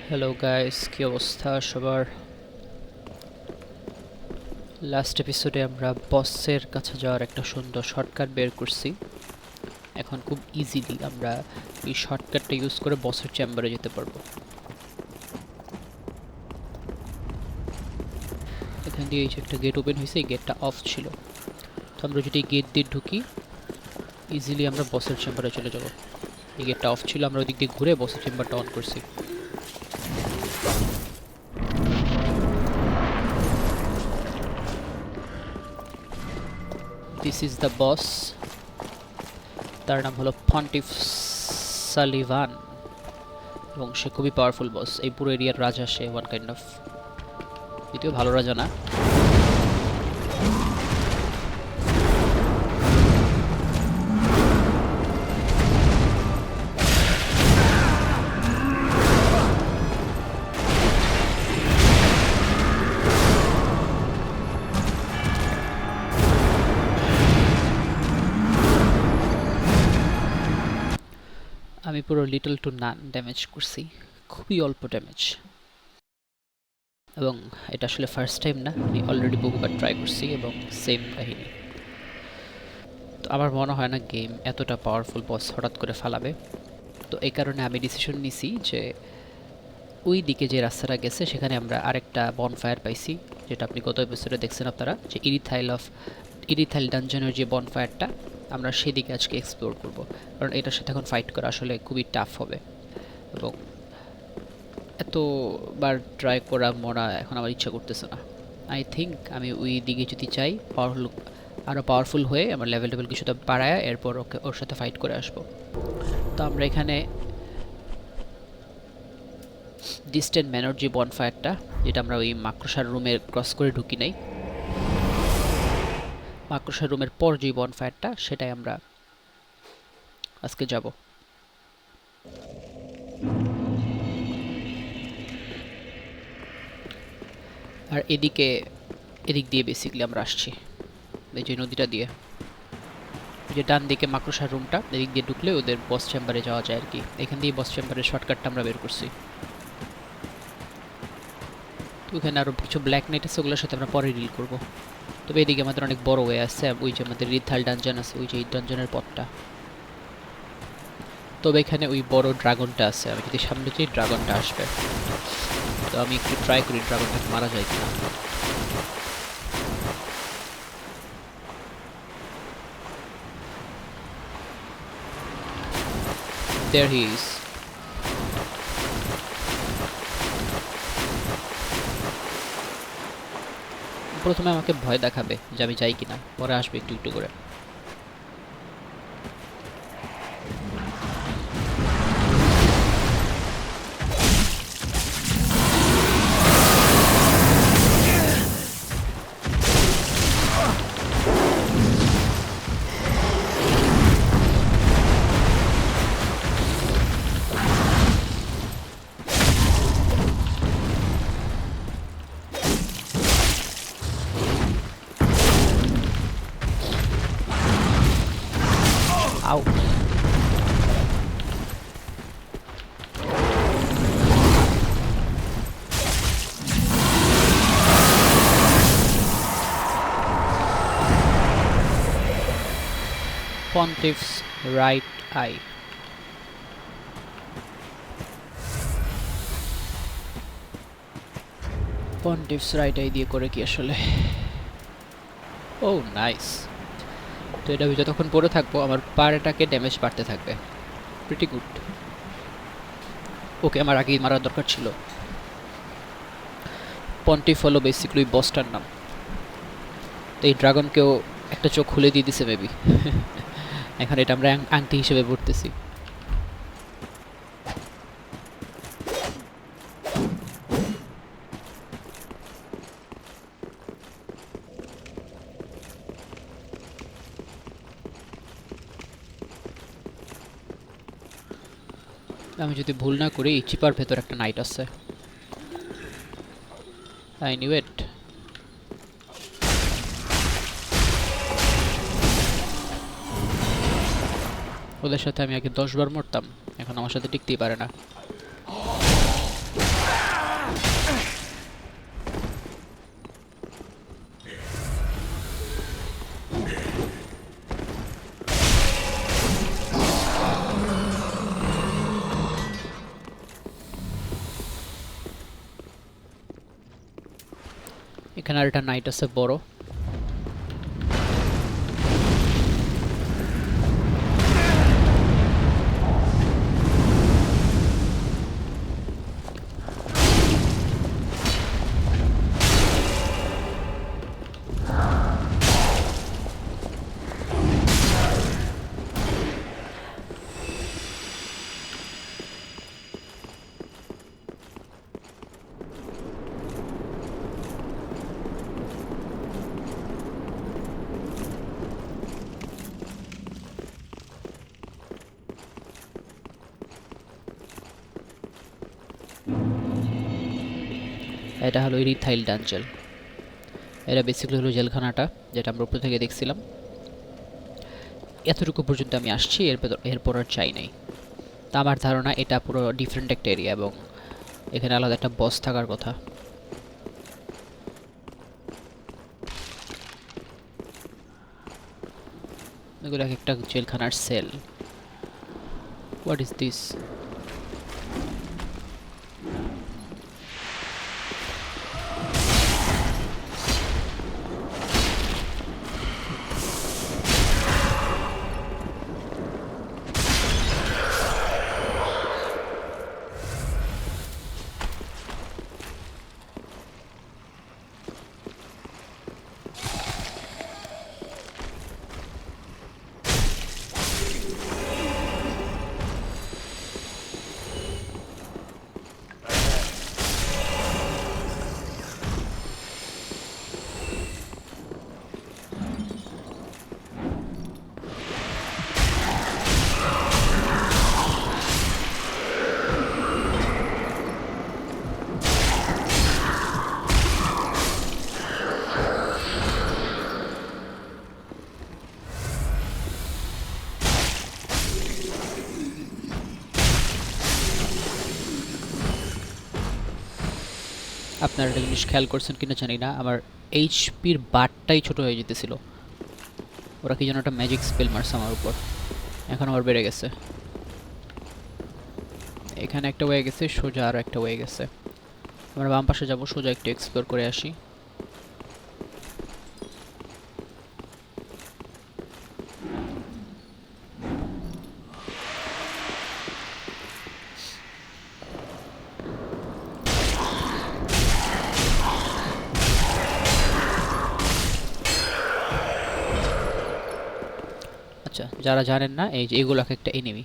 Hello guys, কি অবস্থা সবার? লাস্ট এপিসোডে আমরা বসের কাছে যাওয়ার একটা সুন্দর শর্টকাট বের করছি। এখন খুব ইজিলি আমরা এই শর্টকাটটা ইউজ করে বসের চেম্বারে যেতে পারবো। এখান দিয়ে এই যে একটা গেট ওপেন হয়েছে, এই গেটটা অফ ছিল। তো আমরা যদি এই গেট দিয়ে ঢুকি ইজিলি আমরা বসের চেম্বারে চলে যাব। এই গেটটা অফ ছিল, আমরা ওদিক দিয়ে ঘুরে বসের চেম্বারটা অন করছি। This is the boss. তার নাম হলো পন্টিফ সালিভান এবং সে খুবই পাওয়ারফুল বস। এই পুরো এরিয়ার রাজা সে, ওয়ান কাইন্ড অফ। যদিও ভালো রাজা না। আমি পুরো লিটল টু নান ড্যামেজ করছি, খুবই অল্প ড্যামেজ। এবং এটা আসলে ফার্স্ট টাইম না, আমি অলরেডি বহুবার ট্রাই করছি এবং সেম কাহিনী। তো আমার মনে হয় না গেম এতটা পাওয়ারফুল বস হঠাৎ করে ফালাবে। তো এই কারণে আমি ডিসিশন নিছি যে ওই দিকে যে রাস্তাটা গেছে সেখানে আমরা আরেকটা বনফায়ার পাইছি, যেটা আপনি গত এপিসোডে দেখছেন আপনারা, যে ইরিথাইল ডানজনের যে বনফায়ারটা, আমরা সেদিকে আজকে এক্সপ্লোর করব। কারণ এটার সাথে এখন ফাইট করা আসলে খুবই টাফ হবে এবং এতবার ট্রাই করা মরা এখন আমার ইচ্ছা করতেছে না। আই থিঙ্ক আমি ওই দিকে যদি চাই আরও পাওয়ারফুল হয়ে আমার লেভেল কিছুটা বাড়ায় এরপর ওর সাথে ফাইট করে আসবো। তো আমরা এখানে ডিস্টেন্ট ম্যানর যে বনফায়ারটা, যেটা আমরা ওই মাকড়সার রুমে ক্রস করে ঢুকি নাই, মাকড়সার রুমের পর যে বনফায়ারটা, সেটাই আমরা আজকে যাব। আর এদিক দিয়ে বেসিক্যালি আমরা আসছি এই যে নদীটা দিয়ে, যে ডান দিকে মাকড়সার রুমটা, এদিক দিয়ে ঢুকলে ওদের বস চেম্বারে যাওয়া যায় আর কি। এখান দিয়ে বস চেম্বারের শর্টকাটটা আমরা বের করছি। তো ওখানে আরও কিছু ব্ল্যাক নাইট আছে, ওগুলোর সাথে আমরা পরে ডিল করবো। তবে এদিকে আমাদের অনেক বড় ওয়ে আছে, ওই যে আমাদের রিথাল ডানজন আছে, ওই যে এই ডানজনের পথটা। তবে এখানে ওই বড় ড্রাগনটা আছে, আমি যদি সামনে যাই ড্রাগনটা আসবে। তো আমি একটু ট্রাই করি ড্রাগনটাকে মারা যায় কিনা। There he is. প্রথমে আমাকে ভয় দেখাবে যে আমি যাই কিনা, পরে আসবে একটু একটু করে। আউ, Pontiff's right eye. Pontiff's right eye দিয়ে করে কি আসলে? ও নাইস। তো এটা যতক্ষণ পড়ে থাকবো আমার পাড়াটাকে ড্যামেজ বাড়তে থাকবে। Pretty good. ওকে আমার আগেই মারার দরকার ছিল। পন্টিফ হলো বেসিক্যালি বসটার নাম। তো এই ড্রাগনকেও একটা চোখ খুলে দিয়ে দিছে মেবি। এখন এটা আমরা আংটি হিসেবে পড়তেছি। আমি যদি ভুল না করি এই চিপার ভেতর একটা নাইট আছে। I knew it. ওদের সাথে আমি আগে 10 বার মরতাম, এখন আমার সাথে টিকতেই পারে না। এখানে আর একটা নাইট আছে বড়। এটা হলো ইরিথাইল ডাঞ্জেল। এটা বেসিক্যালি হলো জেলখানাটা, যেটা আমরা উপর থেকে দেখছিলাম। এতটুকু পর্যন্ত আমি আসছি, এরপর আর চাই নাই। তা আমার ধারণা এটা পুরো ডিফারেন্ট একটা এরিয়া এবং এখানে আলাদা একটা বস থাকার কথা। এগুলো এক একটা জেলখানার সেল। What is this? আপনারা একটা জিনিস খেয়াল করছেন কিনা জানি না, আমার এইচপির বারটাই ছোট হয়ে যেতেছিল। ওরা কি যেন একটা ম্যাজিক স্পেল মারছে আমার উপর, এখন আবার বেড়ে গেছে। এখানে একটা ওয়ে গেছে, সোজা আরও একটা ওয়ে গেছে। আমরা বাম পাশে যাবো, সোজা একটু এক্সপ্লোর করে আসি। আচ্ছা, যারা জানেন না, এই যে এগুলো একটা এনিমি।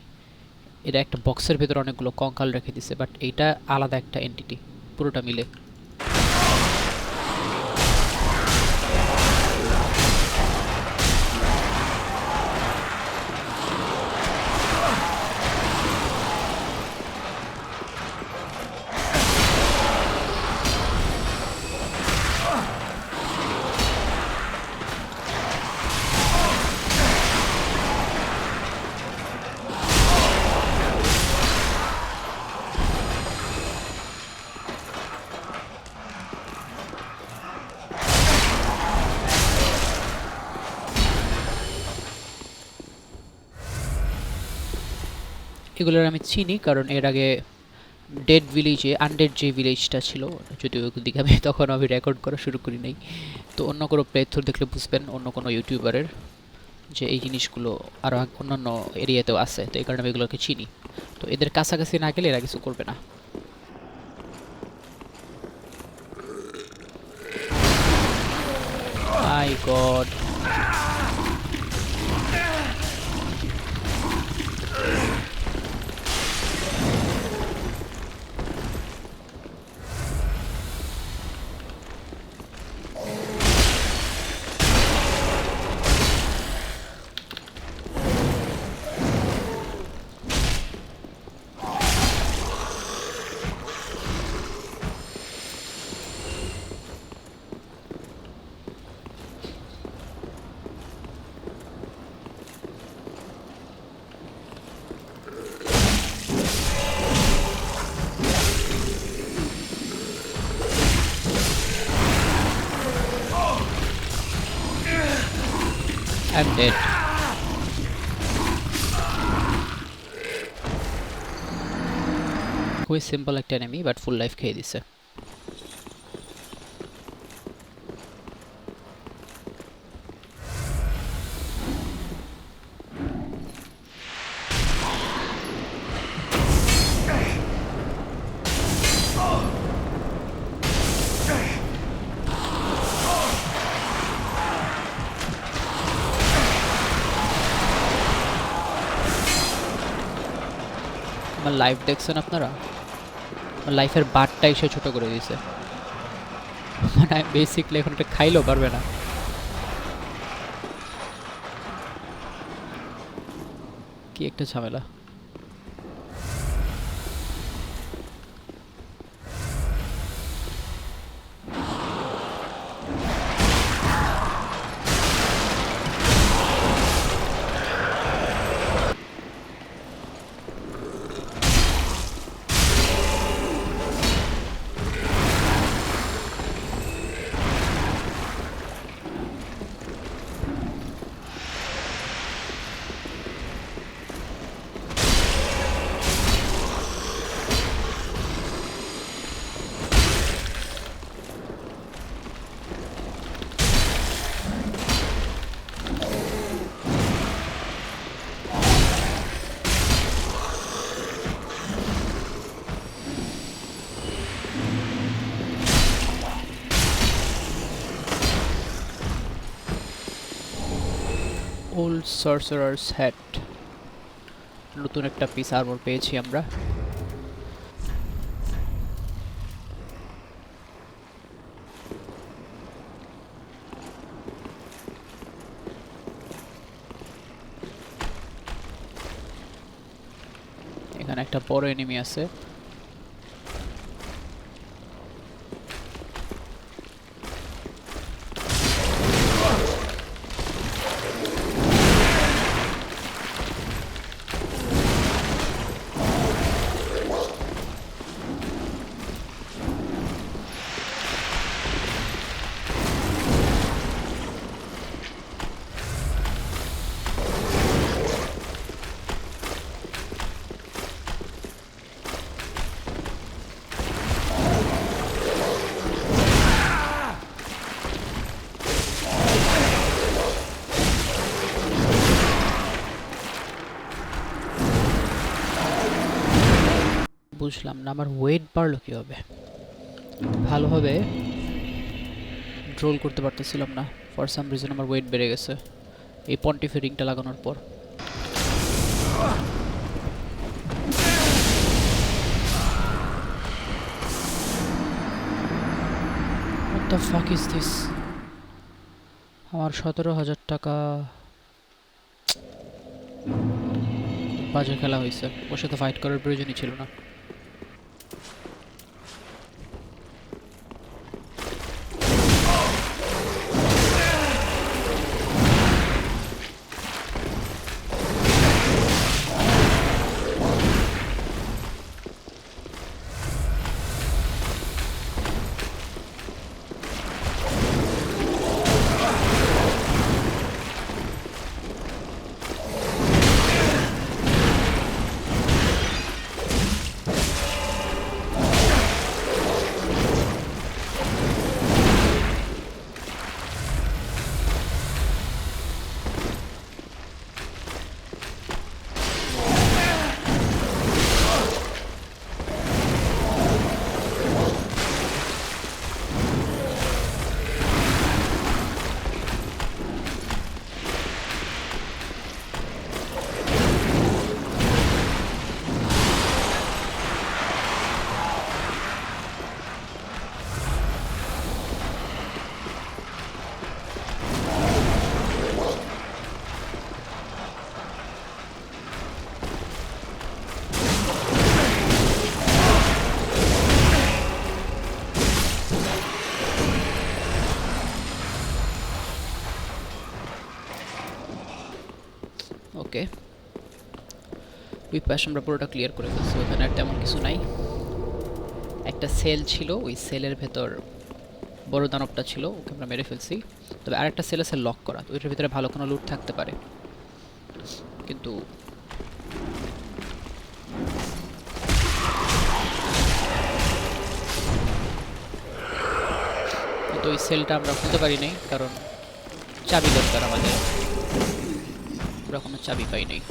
এটা একটা বক্সের ভেতরে অনেকগুলো কঙ্কাল রেখে দিছে, বাট এইটা আলাদা একটা এন্টিটি পুরোটা মিলে। এগুলোর আমি চিনি, কারণ এর আগে ডেড ভিলেজে আনডেড যে ভিলেজটা ছিল, যদিও ওদিকে আমি তখন আমি রেকর্ড করা শুরু করি নাই, তো অন্য কোনো প্লেথ্রু দেখলে বুঝবেন, অন্য কোনো ইউটিউবারের, যে এই জিনিসগুলো আরও অন্যান্য এরিয়াতেও আছে। তো এই কারণে আমি এগুলোকে চিনি। তো এদের কাছাকাছি না গেলে এরা কিছু করবে না। মাই গড, ডেড। খুবই সিম্পল একটা এনিমি, বাট ফুল লাইফ খেয়ে দিছে। আমার লাইফ দেখছেন আপনারা? আমার লাইফের বারটাই সে ছোট করে দিয়েছে। মানে বেসিকলি এখন এটা খাইলেও পারবে না। কি একটা ঝামেলা। ওল্ড সর্সারার্স হ্যাট, নতুন একটা পিস আর্মর পেয়েছি আমরা। এখানে একটা বড় এনিমি আছে। বুঝলাম না আমার ওয়েট বাড়লো কীভাবে? ভালোভাবে ড্রোল করতে পারতেছিলাম না, ফর সাম রিজন আমার ওয়েট বেড়ে গেছে এই পন্টিফের রিংটা লাগানোর পর। What the fuck is this? আমার 17,000 টাকা বাজে খেলা হয়েছে। ওর সাথে ফাইট করার প্রয়োজনই ছিল না। ওকে, ওই পাশ আমরা পুরোটা ক্লিয়ার করে ফেলছি। ওখানে আর তেমন কিছু নাই। একটা সেল ছিল, ওই সেলের ভেতর বড় দানবটা ছিল, ওকে আমরা মেরে ফেলছি। তবে আরেকটা সেল আছে লক করা, তো ওইটার ভিতরে ভালো কোনো লুট থাকতে পারে, কিন্তু ওই সেলটা আমরা খুলতে পারি নাই, কারণ চাবি দরকার আমাদের, আমরা কোনো চাবি পাই নাই।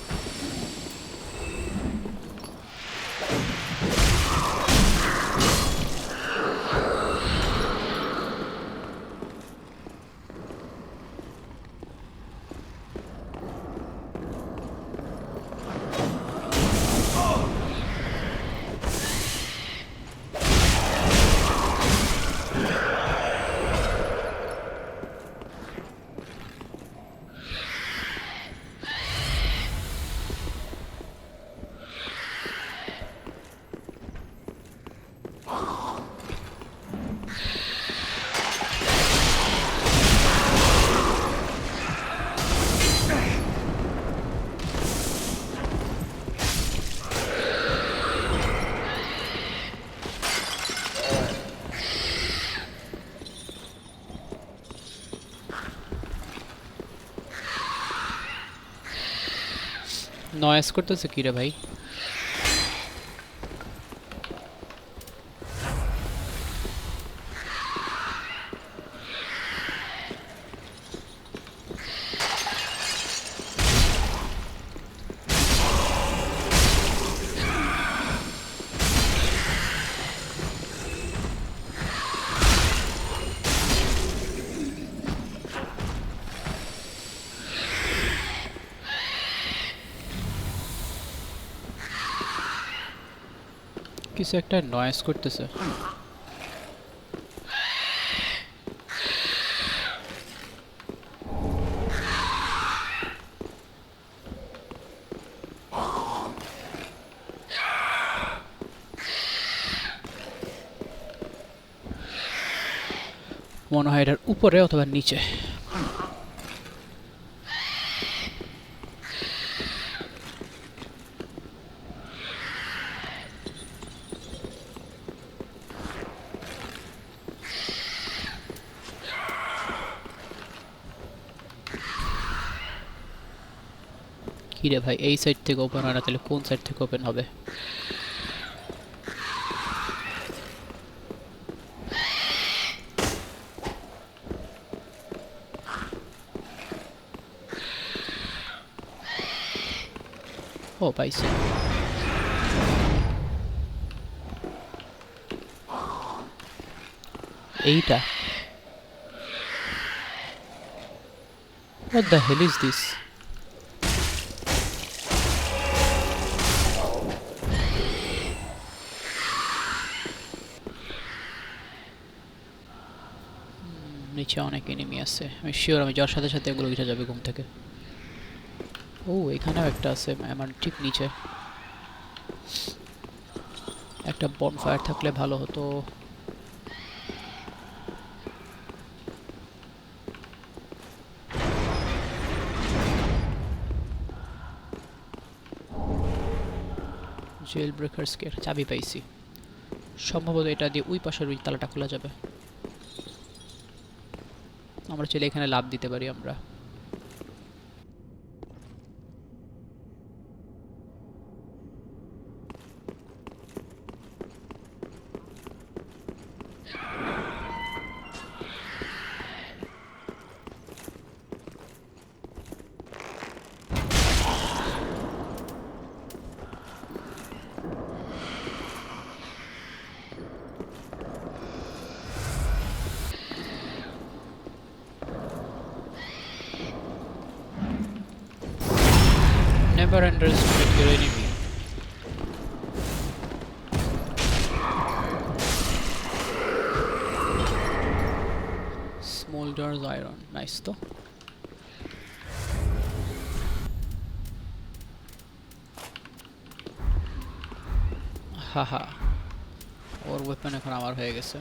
নয়েজ করতেছে কি রে ভাই? কিছু একটা নয়েজ করতেছে। মনে হয় এটার উপরে অথবা নিচে। কি রে ভাই, এই সাইড থেকে ওপেন হয় না, তাহলে কোন সাইড থেকে ওপেন হবে? ও পাইছি। এইটা what the hell is this? নিচে অনেক এনিমি আছে, আমি শিওর আমি যাওয়ার সাথে সাথে এগুলো উঠে যাবে ঘুম থেকে। ও এখানেও একটা আছে আমার ঠিক নিচে। একটা বনফায়ার থাকলে ভালো হতো। জেল ব্রেকার্সকে চাবি পাইছি, সম্ভবত এটা দিয়ে ওই পাশের ওই তালাটা খোলা যাবে। আমরা চলে এখানে লাভ দিতে পারি আমরা। Never underestimate your enemy. Smolders iron, nice তো। হাহা, ওর ওয়েপন এখন আমার হয়ে গেছে।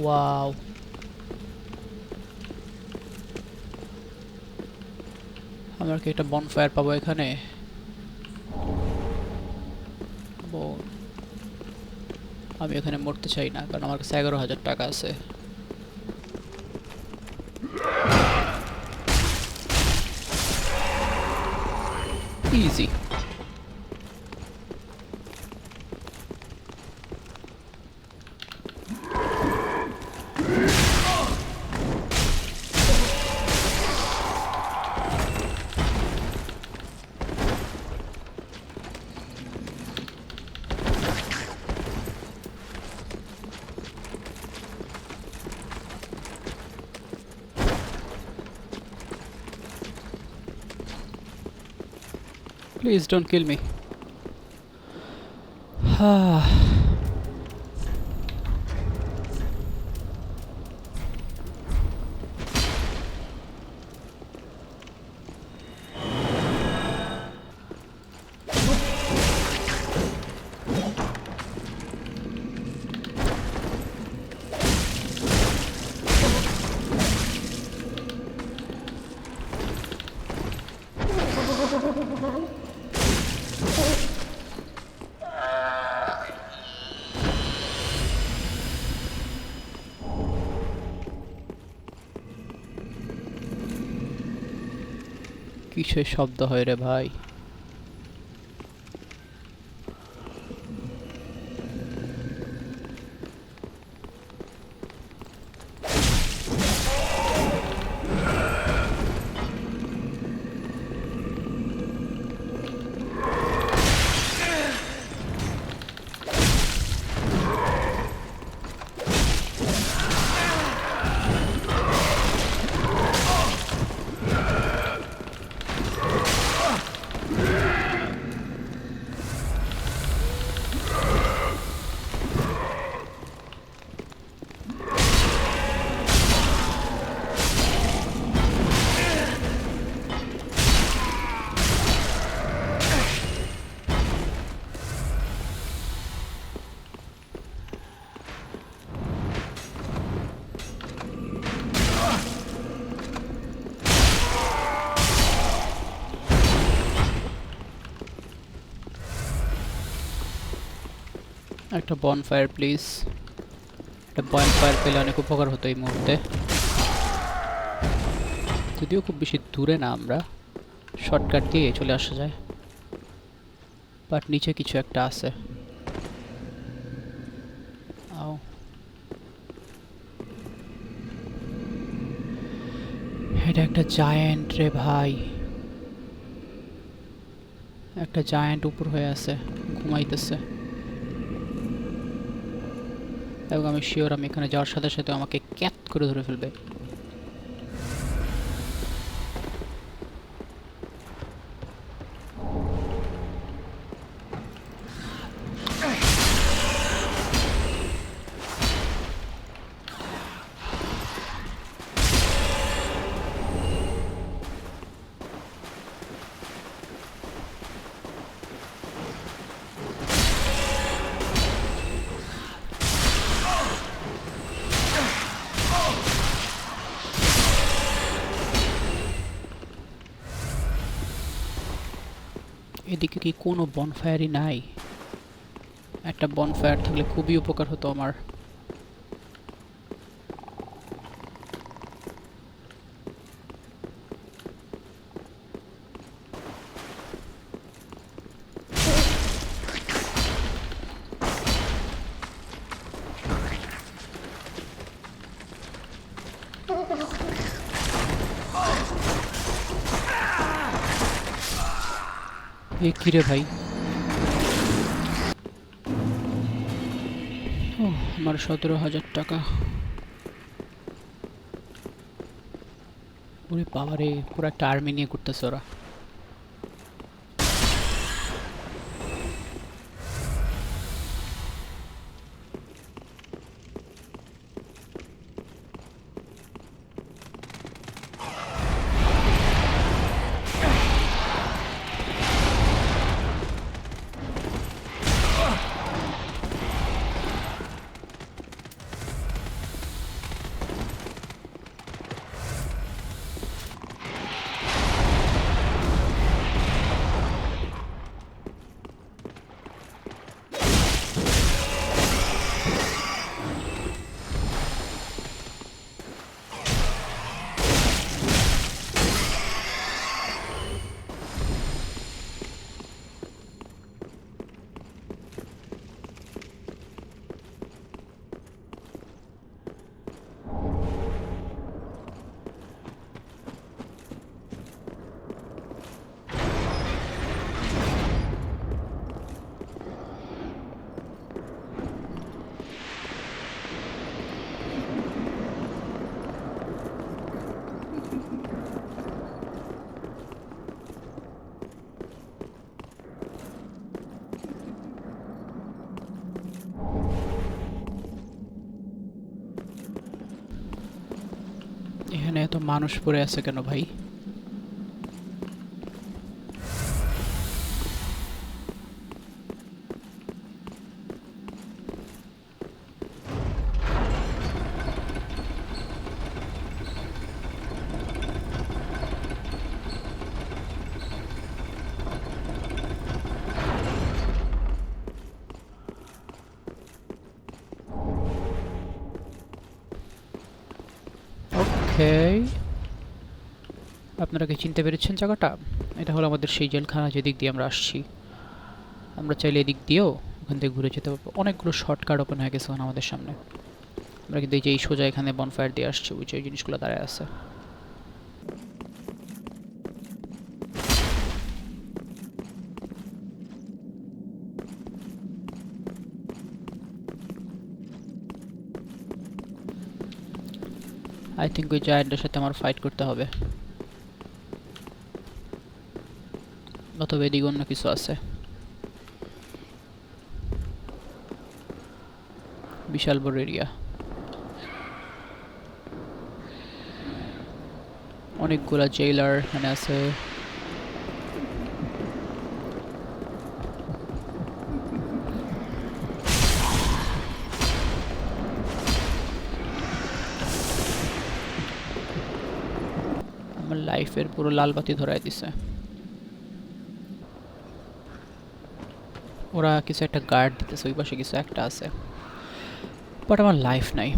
ওয়াও, আমরা কি একটা বনফায়ার পাবো এখানে? আমি এখানে মরতে চাই না, কারণ আমার কাছে 11,000 টাকা আছে। Easy. Please don't kill me. কিসের শব্দ হয় রে ভাই? একটা বনফায়ার প্লিজ। একটা বনফায়ার পেলে অনেক উপকার হতো এই মুহূর্তে। যদিও খুব বেশি দূরে না, আমরা শর্টকাট দিয়ে চলে আসা যায়। বাট নিচে কিছু একটা আছে। আও, এটা একটা জায়ান্ট রে ভাই। একটা জায়ান্ট উপর হয়ে আছে, ঘুমাইতেছে। এবং আমি শিওর আমি এখানে যাওয়ার সাথে সাথে আমাকে ক্যাট করে ধরে ফেলবে। এদিকে কি কোনো বনফায়ারই নাই? একটা বনফায়ার থাকলে খুবই উপকার হতো আমার। এ কি রে ভাই? আমার 17,000 টাকা। ওরে বাবারে, পুরো একটা আর্মি নিয়ে ঘুরতেছে ওরা। এখানে এত মানুষ পড়ে আছে কেন ভাই? ওকে, আপনারা কি চিনতে পেরেছেন জায়গাটা? এটা হলো আমাদের সেই জেলখানা যেদিক দিয়ে আমরা আসছি। আমরা চাইলে এদিক দিয়েও ওখান থেকে ঘুরে যেতে পারবো। অনেকগুলো শর্টকাট ওপেন হয়ে গেছে আমাদের সামনে। আমরা কিন্তু এই যে এই সোজা এখানে বনফায়ার দিয়ে আসছি, ওই যে এই জিনিসগুলো দাঁড়ায় আছে। আই থিঙ্ক ওই জায়ান্টের সাথে আমার ফাইট করতে হবে, অথবা এদিকে অন্য কিছু আছে। বিশাল বড় এরিয়া, অনেকগুলা জেলার এখানে আছে। আমার লাইফের পুরো লাল বাতি ধরায় দিছে। ওরা কিছু একটা গার্ড দিতেছে, ওই পাশে কিছু একটা আছে, বাট আমার লাইফ নাই।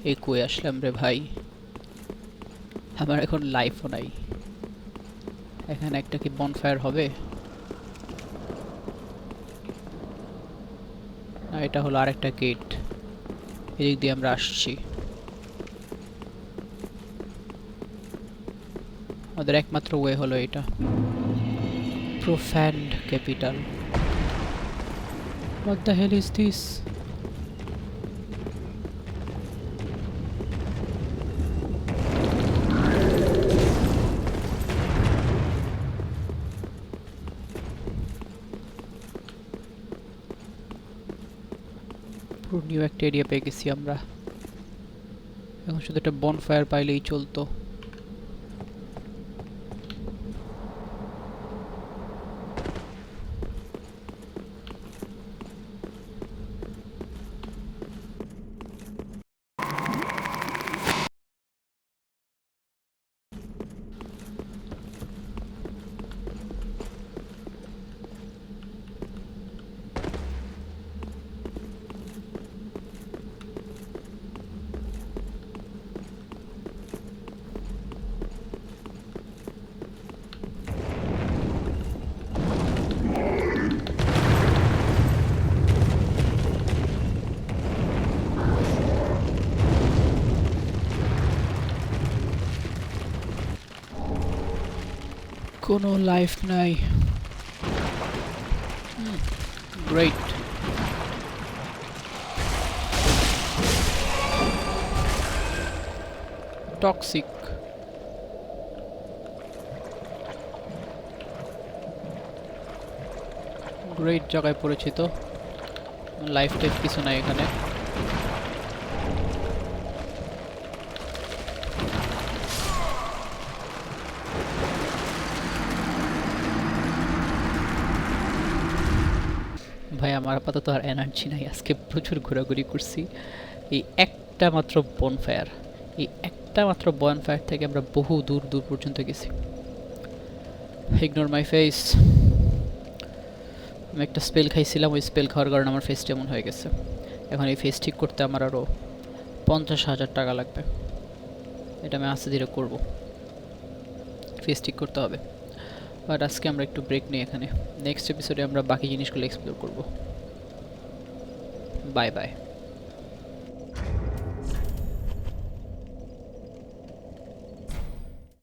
এই কই আসলাম রে ভাই? আমার এখন লাইফও নাই। এখানে একটা কি বনফায়ার হবে? না, এটা হলো আরেকটা গেট, এদিক দিয়ে আমরা আসছি। আমাদের একমাত্র ওয়ে হলো এটা, profound capital. What the hell is this? পুরো নিউ একটা এরিয়া পেয়ে গেছি আমরা। এখন শুধু একটা বনফায়ার পাইলেই চলতো। কোনো লাইফ নাই। গ্রেট। টক্সিক। গ্রেট জায়গায় পড়েছি তো। লাইফ টাইপ কিছু নাই এখানে। ভাই আমার আপাতত আর এনার্জি নাই, আজকে প্রচুর ঘোরাঘুরি করছি। এই একটা মাত্র বনফায়ার, এই একটা মাত্র বনফায়ার থেকে আমরা বহু দূর দূর পর্যন্ত গেছি। Ignore my face. আমি একটা স্পেল খাইছিলাম, ওই স্পেল খাওয়ার কারণে আমার ফেসটা এমন হয়ে গেছে। এখন এই ফেস ঠিক করতে আমার আরও 50,000 টাকা লাগবে। এটা আমি আস্তে ধীরে করবো, ফেস ঠিক করতে হবে। বাট আজকে আমরা একটু ব্রেক নিই এখানে, নেক্সট এপিসোডে আমরা বাকি জিনিসগুলো এক্সপ্লোর করব। Bye bye.